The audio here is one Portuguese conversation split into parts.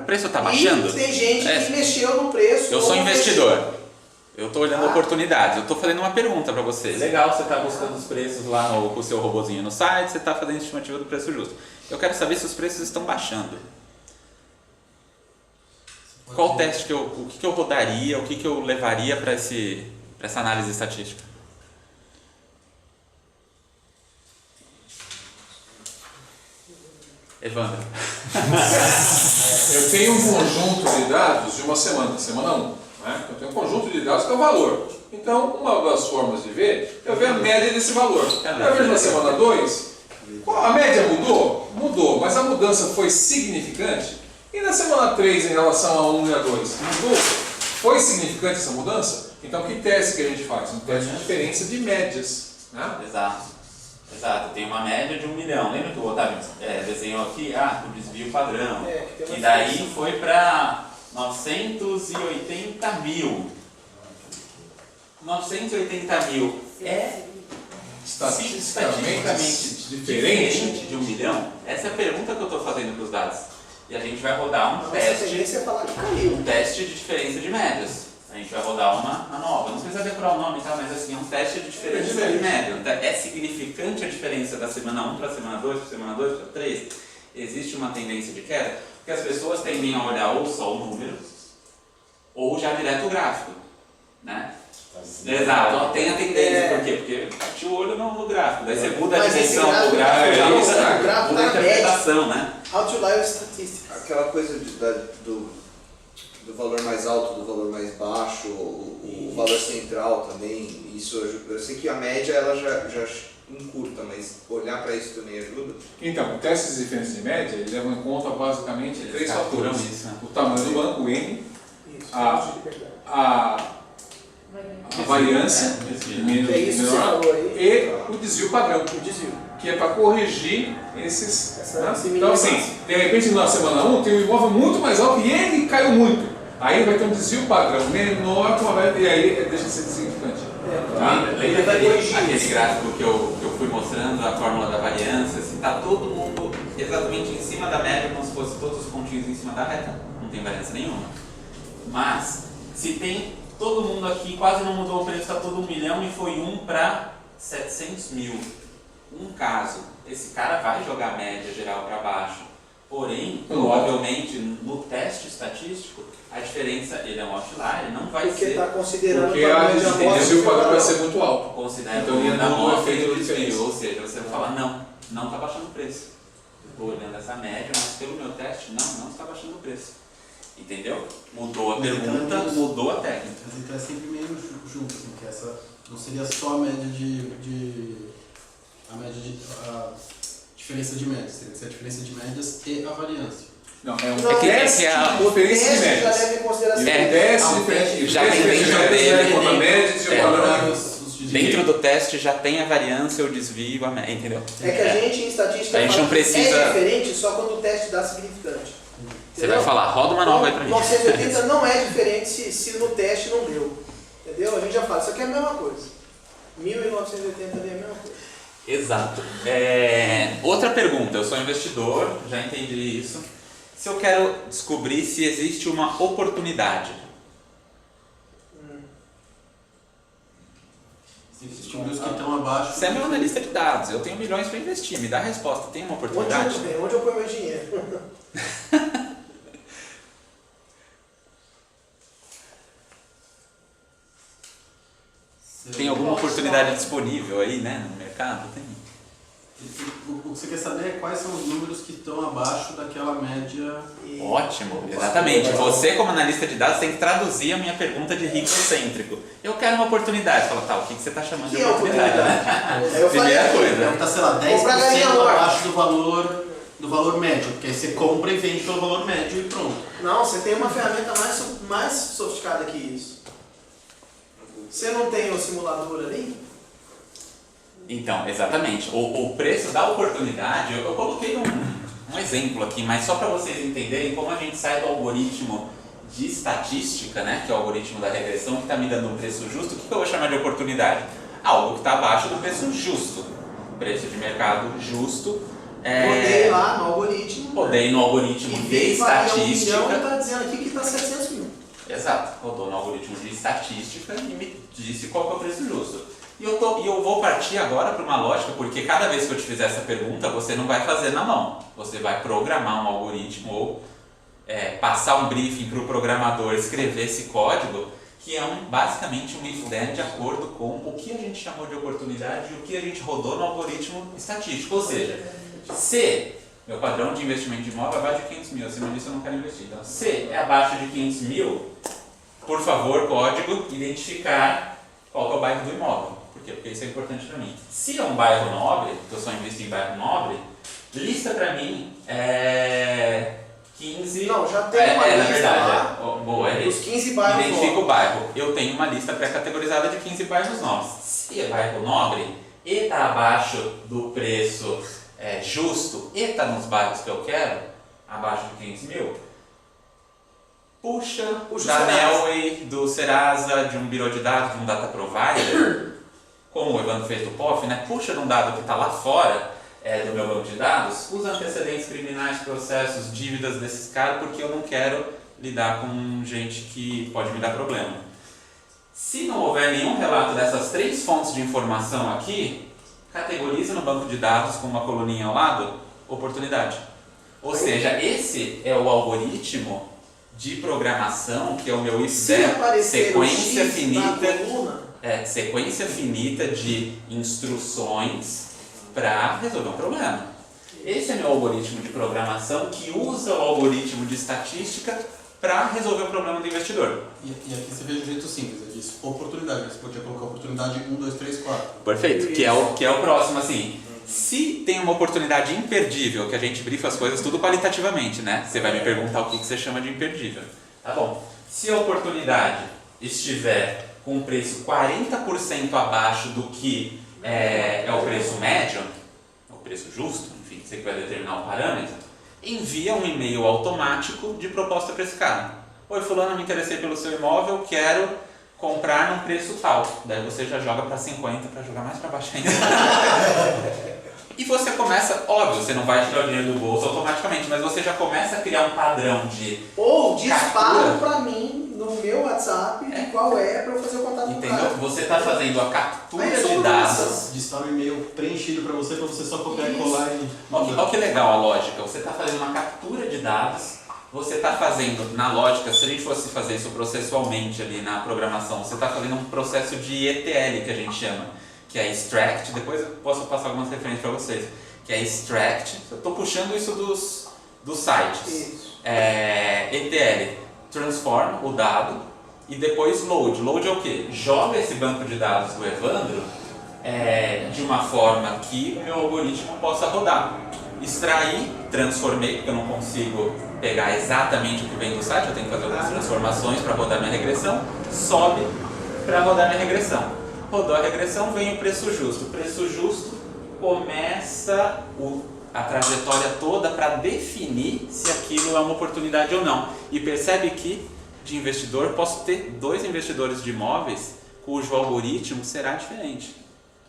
O preço está baixando? E tem gente que mexeu no preço. Eu sou investidor. Eu estou olhando oportunidades. Eu estou fazendo uma pergunta para você. Legal, você está buscando os preços lá com o seu robozinho no site, você está fazendo estimativa do preço justo. Eu quero saber se os preços estão baixando. Qual teste o que eu rodaria, o que eu levaria para essa análise estatística? Evandro. Eu tenho um conjunto de dados de uma semana 1, né? Eu tenho um conjunto de dados que é o valor. Então, uma das formas de ver, eu vejo a média desse valor. Eu vejo na semana 2, a média mudou? Mudou, mas a mudança foi significante? E na semana 3, em relação a 1 e a 2, mudou? Foi significante essa mudança? Então, que teste que a gente faz? Um teste de diferença de médias. Né? Exato, tem uma média de 1 milhão. Lembra que o Otávio desenhou aqui? O desvio padrão. E daí foi para 980 mil. 980 mil é estatisticamente diferente de 1 milhão? Essa é a pergunta que eu estou fazendo para os dados. E a gente vai rodar um teste de diferença de médias. A gente vai rodar uma nova. Não precisa decorar o nome, tá? Mas assim, é um teste de diferença de média. É significante a diferença da semana 1 para a semana 2, para a semana 2 para a 3? Existe uma tendência de queda? Porque as pessoas tendem a olhar ou só o número, ou já direto o gráfico. Né? Exato, tem a tendência. Por quê? Porque bate o olho no gráfico. Daí você muda a dimensão do gráfico, muda a interpretação, né? Outlier estatística. Aquela coisa do valor mais alto, do valor mais baixo, o valor central também, isso eu sei que a média ela já encurta, mas olhar para isso também ajuda. Então, testes de diferença de média, eles levam em conta basicamente 3 fatores. Isso, né? O tamanho do banco, o N, a variância, menor, e o desvio padrão, que é para corrigir esses. Então, assim, de repente na semana 1 tem um imóvel muito mais alto e ele caiu muito. Aí vai ter um desvio padrão menor, e aí deixa de ser significante. Lembra aquele gráfico que eu fui mostrando, a fórmula da variância? Se está todo mundo exatamente em cima da média, como se fosse todos os pontinhos em cima da reta, não tem variância nenhuma. Mas, se tem todo mundo aqui, quase não mudou o preço, está todo 1 milhão e foi 1 para 700 mil. Um caso, esse cara vai jogar a média geral para baixo. Porém, provavelmente, no teste estatístico, a diferença, ele é um outlier, ele não vai ser... Porque está considerando... Porque o desvio padrão vai ser muito alto. Considera então, na amostra do desvio, ou seja, você vai falar, não está baixando o preço. Estou olhando essa média, mas pelo meu teste, não está baixando o preço. Entendeu? Mudou a pergunta, mudou a técnica. Mas então é sempre meio junto, assim, que essa não seria só a média a diferença de médias, teria que ser a diferença de médias e a variância. Não, é um teste de diferença de médias. Já leva em consideração. Teste diferente. Já tem dentro dele. Dentro do teste já tem a variância, o desvio, a média, entendeu? É que a gente em estatística a gente não precisa... é diferente só quando o teste dá significante. Você vai falar, roda uma nova aí pra mim. 980 não é diferente se no teste não deu. Entendeu? A gente já fala, isso aqui é a mesma coisa. 1980 ali é a mesma coisa. Exato. Outra pergunta, eu sou investidor, já entendi isso. Se eu quero descobrir se existe uma oportunidade. Se existem números que estão abaixo... Você é meu analista de dados, eu tenho milhões para investir, me dá a resposta, tem uma oportunidade? Onde eu ponho meu dinheiro? Tem alguma oportunidade disponível aí, né, no mercado? Tem. O que você quer saber é quais são os números que estão abaixo daquela média. Ótimo, exatamente. Você, como analista de dados, tem que traduzir a minha pergunta de rico-cêntrico. Eu quero uma oportunidade. Fala, tá, o que você está chamando de oportunidade? Primeira coisa. Está, sei lá, 10% abaixo do valor médio, porque aí você compra e vende pelo valor médio e pronto. Não, você tem uma ferramenta mais sofisticada que isso. Você não tem o simulador ali? Então, exatamente. O preço da oportunidade, eu coloquei um exemplo aqui, mas só para vocês entenderem como a gente sai do algoritmo de estatística, né, que é o algoritmo da regressão, que está me dando um preço justo. O que eu vou chamar de oportunidade? Algo que está abaixo do preço justo. Preço de mercado justo Rodei lá no algoritmo. Rodei no algoritmo de estatística. E está dizendo aqui que está 700 mil. Exato, rodou no algoritmo de estatística e me disse qual que é o preço justo. E eu vou partir agora para uma lógica, porque cada vez que eu te fizer essa pergunta, você não vai fazer na mão. Você vai programar um algoritmo ou passar um briefing para o programador escrever esse código, que é basicamente um if-then de acordo com o que a gente chamou de oportunidade e o que a gente rodou no algoritmo estatístico. Ou seja, se meu padrão de investimento de imóvel é abaixo de 500 mil, acima disso eu não quero investir. Então, se é abaixo de 500 mil, por favor, código, identificar qual que é o bairro do imóvel. Por quê? Porque isso é importante para mim. Se é um bairro nobre, que eu só invisto em bairro nobre, lista para mim 15... Não, já tem uma lista lá. Boa, é os isso. 15 bairros Identifica o bairro. Eu tenho uma lista pré-categorizada de 15 bairros nobres. Se é bairro nobre e está abaixo do preço justo e está nos bairros que eu quero, abaixo de 500 mil, puxa da Nelway, do Serasa, de um birô de dados, de um data provider, como o Evandro fez do POF, né? Puxa de um dado que está lá fora do meu banco de dados, os antecedentes criminais, processos, dívidas desses caras, porque eu não quero lidar com gente que pode me dar problema. Se não houver nenhum relato dessas 3 fontes de informação aqui, categoriza no banco de dados com uma coluninha ao lado, oportunidade. Ou seja, esse é o algoritmo de programação, que é o meu if-then, sequência finita de instruções para resolver um problema. Esse é meu algoritmo de programação que usa o algoritmo de estatística para resolver o problema do investidor. E aqui você vê de um jeito simples, ele diz oportunidade, você podia colocar oportunidade 1, 2, 3, 4. Perfeito, que é o próximo, assim. Se tem uma oportunidade imperdível, que a gente brifa as coisas tudo qualitativamente, né? Você vai me perguntar o que você chama de imperdível. Tá bom. Se a oportunidade estiver com um preço 40% abaixo do que é o preço médio, o preço justo, enfim, você que vai determinar o parâmetro, envia um e-mail automático de proposta para esse cara. Oi, fulano, me interessei pelo seu imóvel, quero comprar num preço tal. Daí você já joga para 50 para jogar mais para baixo ainda. E você começa, óbvio, você não vai tirar o dinheiro do bolso automaticamente, mas você já começa a criar um padrão de... Ou dispara para mim no meu WhatsApp de qual é para eu fazer o contato com o cara. Entendeu? Você está fazendo a captura de dados. Dispara um e-mail preenchido para você só copiar e colar e... Olha que legal a lógica. Você está fazendo uma captura de dados, você está fazendo, na lógica, se a gente fosse fazer isso processualmente ali na programação, você está fazendo um processo de ETL, que a gente chama, que é extract, depois eu posso passar algumas referências para vocês, que é extract, eu estou puxando isso dos sites. Isso. ETL, transform o dado e depois load. Load é o quê? Joga esse banco de dados do Evandro de uma forma que o meu algoritmo possa rodar. Extrair, transformei, porque eu não consigo pegar exatamente o que vem do site, eu tenho que fazer algumas transformações para rodar minha regressão, sobe para rodar minha regressão. Rodou a regressão, vem o preço justo. O preço justo começa a trajetória toda para definir se aquilo é uma oportunidade ou não. E percebe que, de investidor, posso ter 2 investidores de imóveis cujo algoritmo será diferente.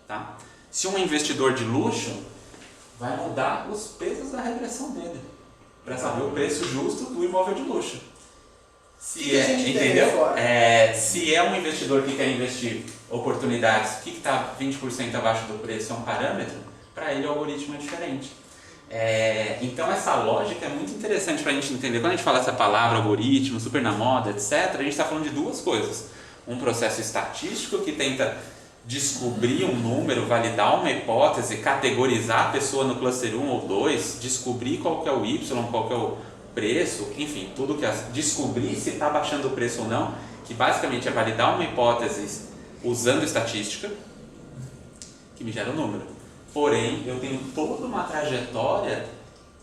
Tá? Se um investidor de luxo, vai mudar os pesos da regressão dele para saber o preço justo do imóvel de luxo. Entendeu? Se é um investidor que quer investir oportunidades, o que está 20% abaixo do preço é um parâmetro, para ele o algoritmo é diferente. Então essa lógica é muito interessante para a gente entender. Quando a gente fala essa palavra algoritmo, super na moda, etc., a gente está falando de 2 coisas. Um processo estatístico que tenta descobrir um número, validar uma hipótese, categorizar a pessoa no cluster 1 ou 2, descobrir qual que é o Y, qual que é o preço, enfim, tudo que descobrir se está baixando o preço ou não, que basicamente é validar uma hipótese usando estatística, que me gera um número. Porém, eu tenho toda uma trajetória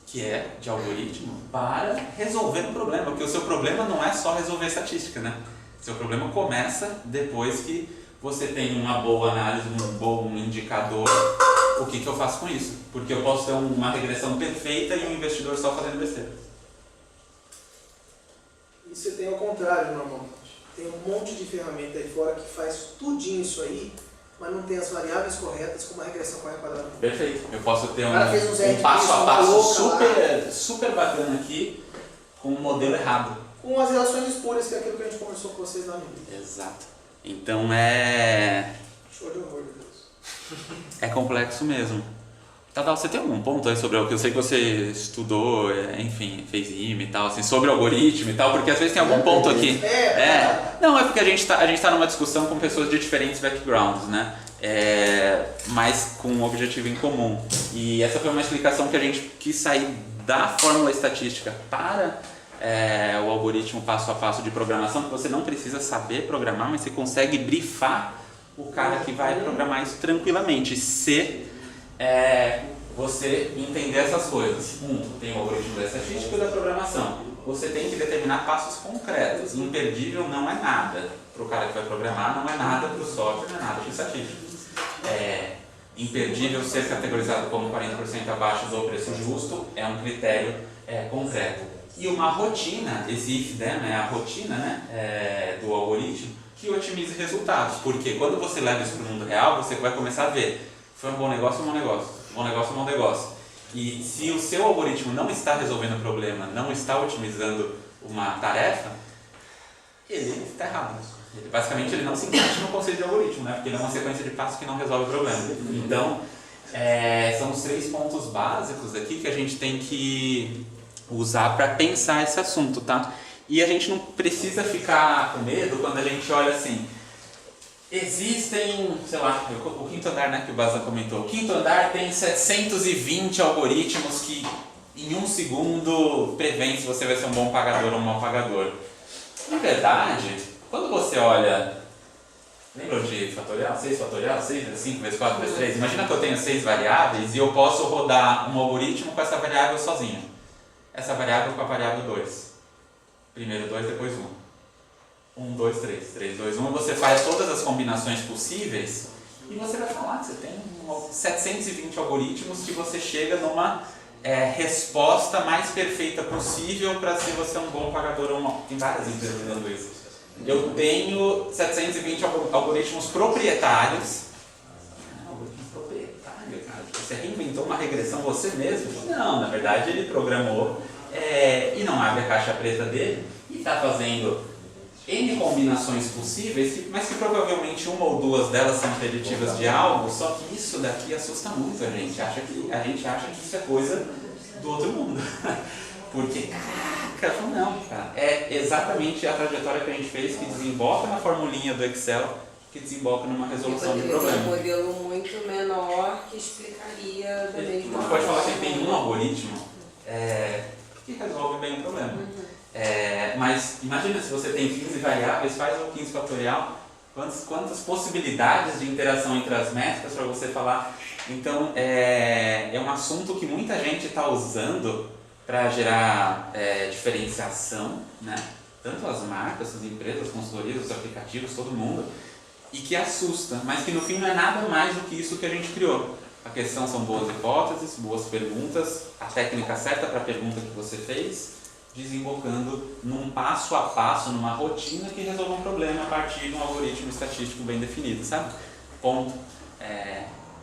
que é de algoritmo para resolver um problema, porque o seu problema não é só resolver estatística, né? Seu problema começa depois que você tem uma boa análise, um bom indicador, o que eu faço com isso? Porque eu posso ter uma regressão perfeita e um investidor só fazendo besteira. E você tem ao contrário normalmente. Tem um monte de ferramenta aí fora que faz tudinho isso aí mas não tem as variáveis corretas como a regressão correta quadrada. Perfeito. Eu posso ter O cara fez uns um passo a uma passo louca super bacana aqui com um modelo errado. Com as relações espúrias, que é aquilo que a gente conversou com vocês lá no início. Exato. Então é Show de horror, Deus. complexo mesmo. Tadal, você tem algum ponto aí sobre o que eu sei que você estudou, enfim, fez IME e tal, assim, sobre algoritmo e tal, porque às vezes tem algum ponto aqui. Não, é porque a gente tá numa discussão com pessoas de diferentes backgrounds, né? Mas com um objetivo em comum. E essa foi uma explicação que a gente quis sair da fórmula estatística para o algoritmo passo a passo de programação, que você não precisa saber programar, mas você consegue brifar o cara que vai programar isso tranquilamente, se você entender essas coisas. Tem o algoritmo da estatística e da programação. Você tem que determinar passos concretos. Imperdível não é nada para o cara que vai programar, não é nada para o software, não é nada para o estatístico. Imperdível ser categorizado como 40% abaixo do preço justo é um critério concreto. E uma rotina, esse if-then é a rotina, né, do algoritmo, que otimize resultados. Porque quando você leva isso para o mundo real, você vai começar a ver: foi um bom negócio ou um mau negócio? Bom negócio ou mau negócio? E se o seu algoritmo não está resolvendo o problema, não está otimizando uma tarefa, ele está errado. Basicamente, ele não se encaixa no conceito de algoritmo, né? Porque ele é uma sequência de passos que não resolve o problema. Então, são os 3 pontos básicos aqui que a gente tem que usar para pensar esse assunto, tá? E a gente não precisa ficar com medo quando a gente olha assim: existem, sei lá, o quinto andar, né, que o Bazan comentou. O quinto andar tem 720 algoritmos que em 1 segundo prevêem se você vai ser um bom pagador ou um mau pagador. Na verdade, quando você olha, lembra de fatorial? 6 fatorial? 6 vezes 5 vezes 4 vezes 3? Imagina que eu tenho 6 variáveis e eu posso rodar um algoritmo com essa variável sozinho. Essa variável com a variável 2. Primeiro 2, depois 1. 1, 2, 3. 3, 2, 1. Você faz todas as combinações possíveis e você vai falar que você tem 720 algoritmos que você chega numa resposta mais perfeita possível para se você é um bom pagador ou não. Tem várias empresas fazendo isso. Eu tenho 720 algoritmos proprietários. Algoritmo proprietário, cara. Você reinventou uma regressão você mesmo? Não, na verdade ele programou e não abre a caixa preta dele e está fazendo N combinações possíveis, mas que provavelmente uma ou duas delas são preditivas de algo, só que isso daqui assusta muito a gente. A gente acha que isso é coisa do outro mundo. Porque, caraca, não, cara. É exatamente a trajetória que a gente fez que desemboca na formulinha do Excel, que desemboca numa resolução de problema. Um modelo muito menor que explicaria da mesma forma. Pode falar que tem um algoritmo que resolve bem o problema. Mas imagina se você tem 15 variáveis, faz o 15 fatorial, quantas possibilidades de interação entre as métricas para você falar. Então é um assunto que muita gente está usando para gerar diferenciação, né? Tanto as marcas, as empresas, as consultorias, os aplicativos, todo mundo, e que assusta, mas que no fim não é nada mais do que isso que a gente criou. A questão são boas hipóteses, boas perguntas, a técnica certa para a pergunta que você fez, desembocando num passo a passo, numa rotina que resolve um problema a partir de um algoritmo estatístico bem definido, sabe? Ponto.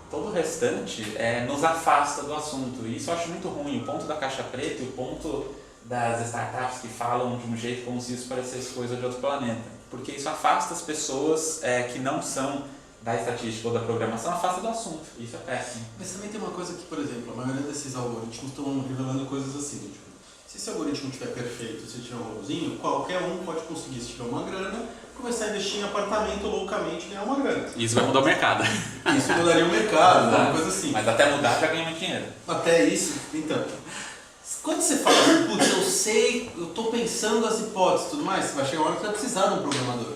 Todo o restante nos afasta do assunto, e isso eu acho muito ruim. O ponto da caixa preta e o ponto das startups que falam de um jeito como se isso parecesse coisa de outro planeta, porque isso afasta as pessoas que não são da estatística ou da programação, afasta do assunto. Isso é péssimo. Mas também tem uma coisa que, por exemplo, a maioria desses algoritmos estão revelando coisas assim, tipo, se esse algoritmo estiver perfeito, se tiver um bonzinho, qualquer um pode conseguir, se tiver uma grana, começar a investir em apartamento loucamente e ganhar uma grana. Isso vai mudar o mercado. Isso mudaria o mercado, uma coisa assim. Mas até mudar já ganha muito dinheiro. Até isso, então. Quando você fala assim, putz, eu sei, eu estou pensando as hipóteses e tudo mais, vai chegar uma hora que você vai precisar de um programador.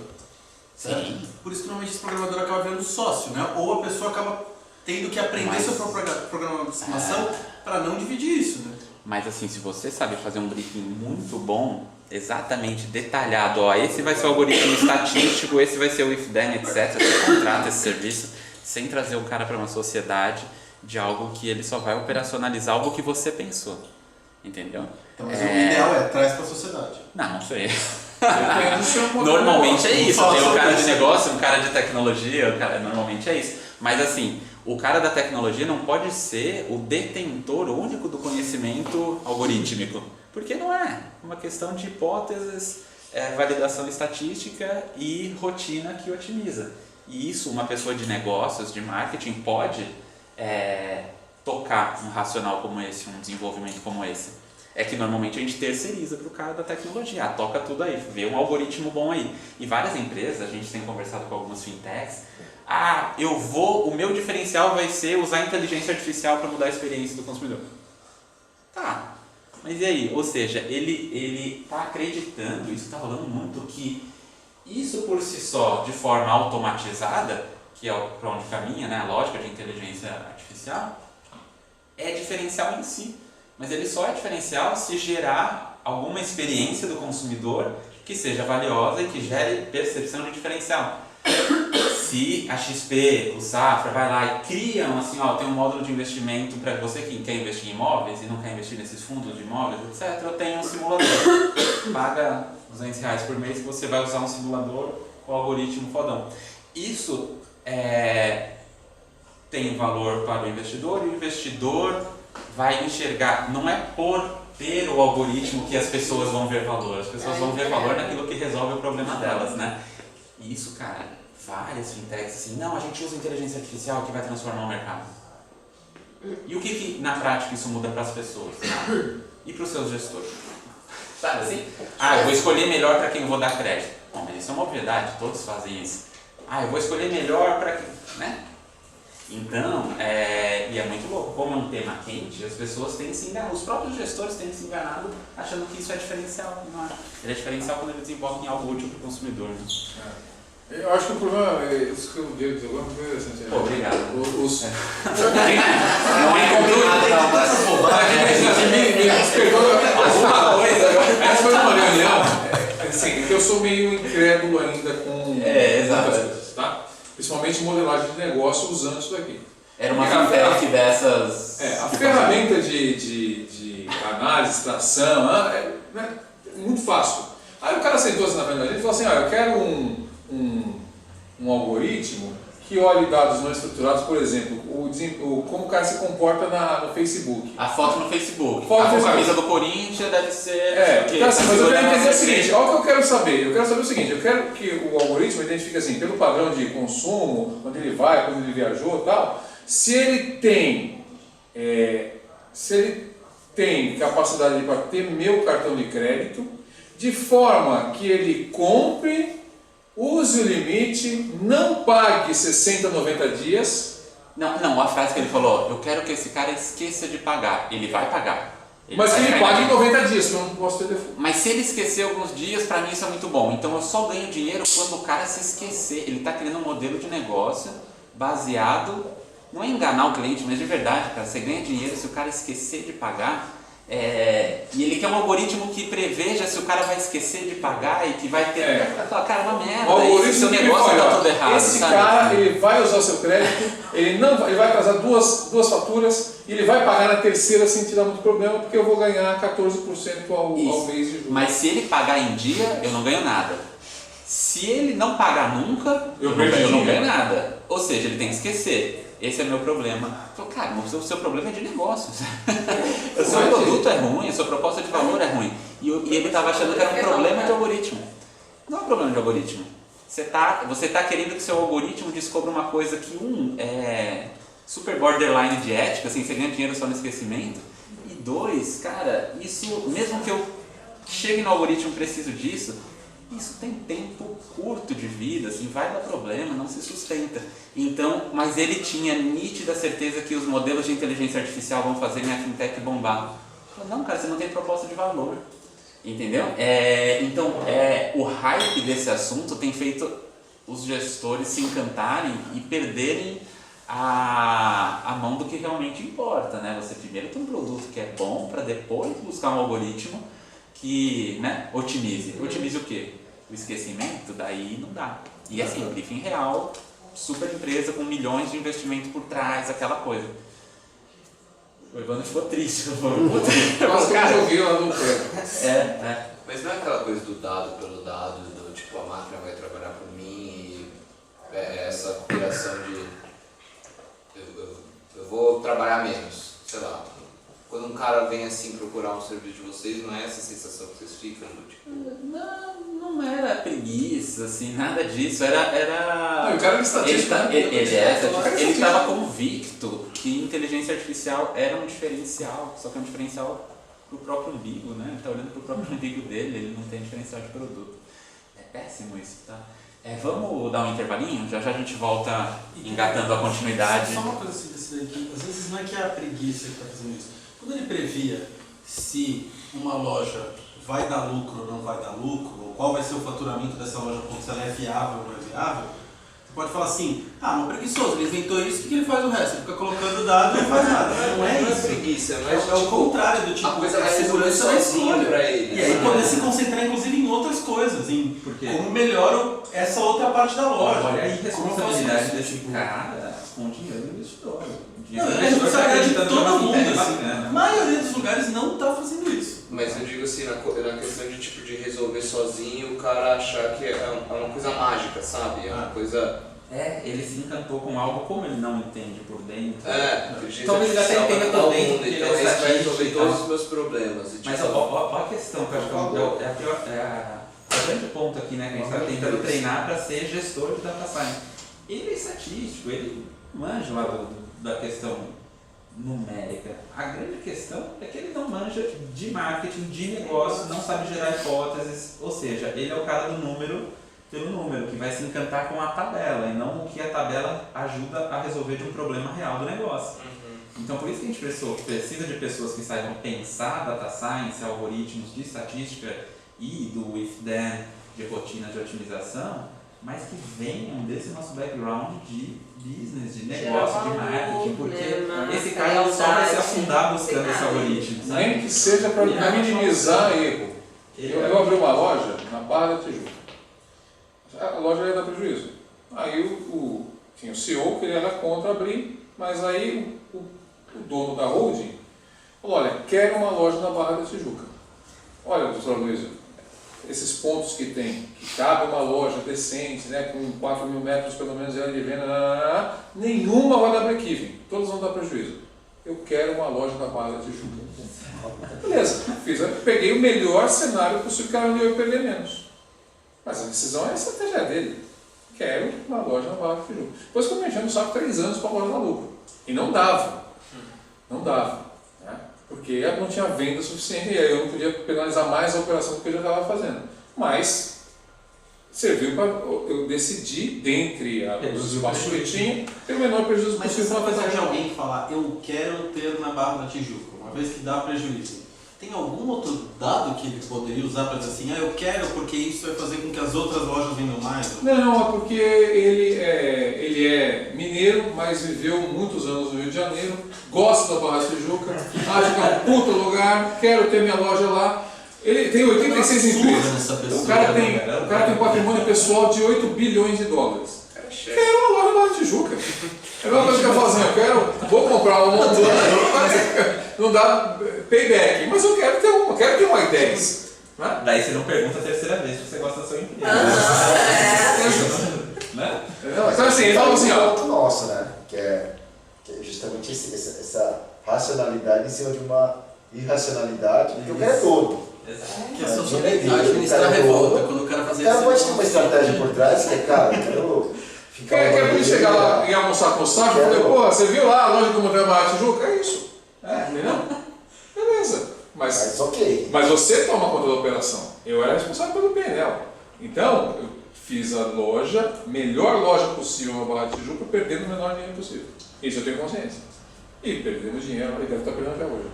Certo? Sim. Por isso que normalmente esse programador acaba virando sócio, né? Ou a pessoa acaba tendo que aprender sua própria programação para não dividir isso, né? Mas assim, se você sabe fazer um briefing muito bom, exatamente detalhado, ó, esse vai ser o algoritmo estatístico, esse vai ser o if-then, etc. Você contrata esse serviço sem trazer o cara para uma sociedade de algo que ele só vai operacionalizar algo que você pensou. Entendeu? Então, mas o ideal traz para a sociedade. Não sei. Depende do seu modelo de Normalmente é negócio. isso. Tem um cara de negócio, um cara de tecnologia, normalmente é isso. Mas assim, o cara da tecnologia não pode ser o detentor único do conhecimento algorítmico. Porque não é. Uma questão de hipóteses, validação estatística e rotina que otimiza. E isso, uma pessoa de negócios, de marketing, pode tocar um racional como esse, um desenvolvimento como esse. É que normalmente a gente terceiriza para o cara da tecnologia. Toca tudo aí, vê um algoritmo bom aí. E várias empresas, a gente tem conversado com algumas fintechs, o meu diferencial vai ser usar a inteligência artificial para mudar a experiência do consumidor. Tá, mas e aí? Ou seja, ele está acreditando, isso está rolando muito, que isso por si só, de forma automatizada, que é para onde caminha, né, a lógica de inteligência artificial, é diferencial em si. Mas ele só é diferencial se gerar alguma experiência do consumidor que seja valiosa e que gere percepção de diferencial. Se a XP, o Safra, vai lá e criam assim, tem um módulo de investimento para você que quer investir em imóveis e não quer investir nesses fundos de imóveis, etc., eu tenho um simulador. Paga R$200 por mês que você vai usar um simulador com algoritmo fodão. Isso tem valor para o investidor e o investidor vai enxergar, não é por ter o algoritmo que as pessoas vão ver valor, as pessoas vão ver valor naquilo que resolve o problema delas, né? E isso, cara, várias fintechs assim, não, a gente usa inteligência artificial que vai transformar o mercado. E o que na prática isso muda para as pessoas? E para os seus gestores? Sabe assim? Eu vou escolher melhor para quem eu vou dar crédito. Bom, mas isso é uma obviedade, todos fazem isso. Eu vou escolher melhor para quem, né? Então, e é muito louco, como é um tema quente, as pessoas têm se enganado, os próprios gestores têm se enganado achando que isso é diferencial. Não é. Ele é diferencial quando ele desenvolve em algo útil para o consumidor. Né? Eu acho que o problema é isso que o Diego disse agora, foi interessante. Pô, obrigado. Não é combinado, essa foi uma reunião, assim, que eu sou meio incrédulo ainda com exato. muitas coisas, tá? Principalmente modelagem de negócio usando isso daqui. Era uma fintech dessas... a ferramenta de análise, extração, é muito fácil. Aí o cara sentou assim na frente da gente e falou assim, eu quero um algoritmo que olhe dados não estruturados, por exemplo, como o cara se comporta no Facebook. A foto no Facebook. Foto a camisa do Corinthians deve ser... Então, assim, mas eu quero entender o seguinte, olha o que eu quero saber. Eu quero saber o seguinte, eu quero que o algoritmo identifique assim, pelo padrão de consumo, onde ele vai, quando ele viajou e tal, se ele tem capacidade para ter meu cartão de crédito, de forma que ele compre, use o limite, não pague 60, 90 dias. Não, a frase que ele falou, eu quero que esse cara esqueça de pagar. Ele vai pagar. Mas que ele pague em 90 dias, que eu não posso ter default. Mas se ele esquecer alguns dias, pra mim isso é muito bom. Então eu só ganho dinheiro quando o cara se esquecer. Ele está criando um modelo de negócio baseado, não é enganar o cliente, mas de verdade, cara, você ganha dinheiro se o cara esquecer de pagar. E ele quer um algoritmo que preveja se o cara vai esquecer de pagar e que vai ter... Cara, uma merda, o seu negócio está tudo errado. Esse cara, ele vai usar o seu crédito, ele vai atrasar duas faturas e ele vai pagar na terceira sem te dar muito problema, porque eu vou ganhar 14% ao mês de juros. Mas se ele pagar em dia, eu não ganho nada. Se ele não pagar nunca, eu não ganho nada. Ou seja, ele tem que esquecer. Esse é o meu problema. Eu falo, cara, o seu problema é de negócio. O seu produto é ruim, a sua proposta de valor é ruim. E ele estava achando que era um problema de algoritmo. Não é um problema de algoritmo. Você tá querendo que seu algoritmo descubra uma coisa que, é super borderline de ética, assim, você ganha dinheiro só no esquecimento. E 2, cara, isso, mesmo que eu chegue no algoritmo e preciso disso, isso tem tempo curto de vida, assim, vai dar problema, não se sustenta. Então, mas ele tinha nítida certeza que os modelos de inteligência artificial vão fazer minha fintech bombar. Falei, não, cara, você não tem proposta de valor. Entendeu? Então, o hype desse assunto tem feito os gestores se encantarem e perderem a mão do que realmente importa, né? Você primeiro tem um produto que é bom para depois buscar um algoritmo que, né, otimize. Otimize o quê? O esquecimento? Daí não dá. E assim, briefing real, super empresa com milhões de investimento por trás, aquela coisa. O Evandro ficou triste. Quase que eu joguei lá no pé. Mas não é aquela coisa do dado pelo dado, do tipo, a máquina vai trabalhar por mim e essa operação de eu vou trabalhar menos, sei lá. Quando um cara vem assim procurar um serviço de vocês, não é essa sensação que vocês ficam? Tipo... Não era preguiça, assim, nada disso. Era... Não, o cara é estatístico. Ele estava convicto que inteligência artificial era um diferencial, só que é um diferencial pro próprio umbigo, né? Ele está olhando pro próprio umbigo dele, ele não tem diferencial de produto. É péssimo isso, tá? Vamos dar um intervalinho? Já já a gente volta engatando a continuidade. Só uma coisa assim desse daqui, às vezes não é que é a preguiça que está fazendo isso. Quando ele previa se uma loja vai dar lucro ou não vai dar lucro, ou qual vai ser o faturamento dessa loja, se ela é viável ou não é viável, você pode falar assim, mas preguiçoso, ele inventou isso, o que ele faz o resto? Ele fica colocando dado e não faz nada. Não é isso. Preguiça, É o contrário do tipo, a coisa vai a segurança da escolha. pra ele. E aí poder se concentrar inclusive em outras coisas, em como melhoro essa outra parte da loja. Olha a irresponsabilidade Como desse cara com o dinheiro do investidor. Não, é a responsabilidade de todo mundo. Assim. A maioria dos lugares não está fazendo isso. Mas eu digo assim, na questão de tipo de resolver sozinho, o cara achar que é uma coisa mágica, sabe? É uma coisa... Ele se encantou com algo como ele não entende por dentro. Talvez ele até entenda por dentro, então ele vai resolver todos os meus problemas. E, mas tipo, olha a questão que eu acho que é o grande ponto aqui, né? Que a gente está tentando treinar para ser gestor de data science. Ele é estatístico, ele manja lá da questão numérica. A grande questão é que ele não manja de marketing, de negócio, não sabe gerar hipóteses, ou seja, ele é o cara do número pelo número, que vai se encantar com a tabela e não o que a tabela ajuda a resolver de um problema real do negócio. Então por isso que a gente precisa de pessoas que saibam pensar data science, algoritmos de estatística e do if-then, de rotina de otimização, mas que venham desse nosso background de business, de negócio, de marketing, porque esse cara só vai se afundar buscando esse algoritmo. Sabe? Nem que seja para minimizar erro. Eu abri uma loja na Barra da Tijuca. A loja ia dar prejuízo. Aí tinha o CEO que ele era contra abrir, mas aí o dono da holding falou, olha, quero uma loja na Barra da Tijuca. Olha, doutor Luiz, esses pontos que tem, que cabe uma loja decente, né, com 4 mil metros pelo menos de venda, nenhuma vai dar break-even, todas vão dar prejuízo. Eu quero uma loja na Barra da Tijuca. Beleza, peguei o melhor cenário possível, que era onde eu ia perder menos. Mas a decisão é a estratégia dele. Quero uma loja na Barra da Tijuca. Depois que eu me enchendo o saco 3 anos para a loja dar lucro. E não dava. Não dava. Né? Porque não tinha venda suficiente e aí eu não podia penalizar mais a operação do que eu já estava fazendo. Mas serviu para eu decidir, dentre os espaços que eu tinha, ter o menor prejuízo Mas possível. se apesar de alguém falar, eu quero ter na Barra da Tijuca, uma vez que dá prejuízo, tem algum outro dado que ele poderia usar para dizer assim, eu quero porque isso vai fazer com que as outras lojas vendam mais? Não, é porque ele é mineiro, mas viveu muitos anos no Rio de Janeiro, gosta da Barra da Tijuca, acha que é um puta lugar, quero ter minha loja lá. Ele tem 86 empresas. O cara tem um patrimônio pessoal de 8 bilhões de dólares. Quero uma loja na Barra da Tijuca. É a mesma coisa que eu falo assim, vou comprar uma Montana, não dá payback, mas eu quero ter uma I10. Né? Daí você não pergunta a terceira vez se você gosta da sua empresa. Né? Então assim, ele fala assim, ponto nosso, né? Que é justamente essa racionalidade em cima de uma irracionalidade, porque o cara é todo. Exato. Que é só administrar revolta, quando o cara fazer isso. O cara pode ter uma estratégia por trás, que é, cara, eu quero ficar... Quer chegar lá e almoçar com o saco e falar, pô, você viu lá a loja do Motel Barra da Tijuca? É isso. Entendeu? Beleza. Mas ok. Mas você toma conta da operação. Eu era responsável pelo PNL. Então, eu fiz a loja, melhor loja possível na Barra da Tijuca, perdendo o menor dinheiro possível. Isso eu tenho consciência. E perdendo dinheiro, ele deve estar perdendo até hoje.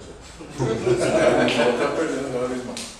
Ele deve estar perdendo cada vez mais.